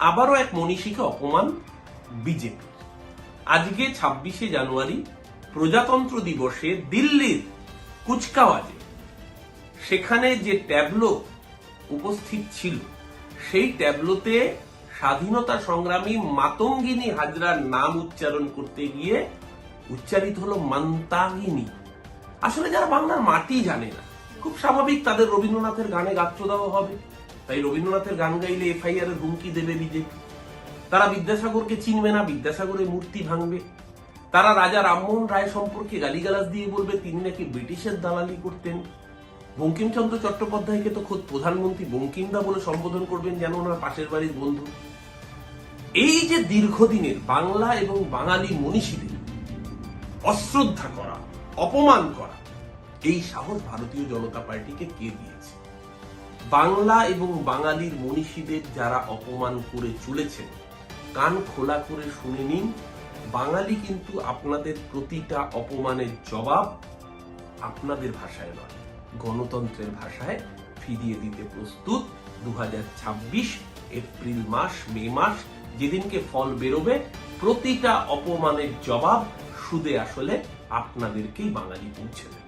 আবারও এক মনীষীকে অপমান বিজেপি। আজকে 26শে জানুয়ারি প্রজাতন্ত্র দিবসে দিল্লির কুচকাওয়াজে সেখানে যে ট্যাবলো উপস্থিত ছিল, সেই ট্যাবলোতে স্বাধীনতা সংগ্রামী মাতঙ্গিনী হাজরার নাম উচ্চারণ করতে গিয়ে উচ্চারিত হলো মান্তাগিনী। আসলে যারা বাংলার মাটি জানে না, খুব স্বাভাবিক তাদের রবীন্দ্রনাথের গানে গাত্র দেওয়া হবে। তাই রবীন্দ্রনাথের গান গাইলে এফআইআর এর হুমকি দেবে বিজেপি। তারা বিদ্যাসাগরকে চিনবে না, বিদ্যাসাগরের মূর্তি ভাঙবে। তারা রাজা রামমোহন রায় সম্পর্কে গালিগালাজ দিয়ে বলবে তিনি নাকি ব্রিটিশের দালালি করতেন। বঙ্কিমচন্দ্র চট্টোপাধ্যায়কে তো খোদ প্রধানমন্ত্রী বঙ্কিমদা বলে সম্বোধন করবেন, যেন ওনার পাশের বাড়ির বন্ধু। এই যে দীর্ঘদিনের বাংলা এবং বাঙালি মনীষীদের অশ্রদ্ধা করা, অপমান করা, এই সাহস ভারতীয় জনতা পার্টিকে কে দিয়েছে? বাংলা এবং বাঙালির মনীষীদের যারা অপমান করে চলেছেন, কান খোলা করে শুনে নিন। বাঙালি কিন্তু আপনাদের প্রতিটা অপমানের জবাব আপনাদের ভাষায় নয়, গণতন্ত্রের ভাষায় ফিরিয়ে দিতে প্রস্তুত। 2026 এপ্রিল মাস, মে মাস, যেদিনকে ফল বেরোবে, প্রতিটা অপমানের জবাব সুদে আসলে আপনাদেরকেই বাঙালি পৌঁছে দেবে।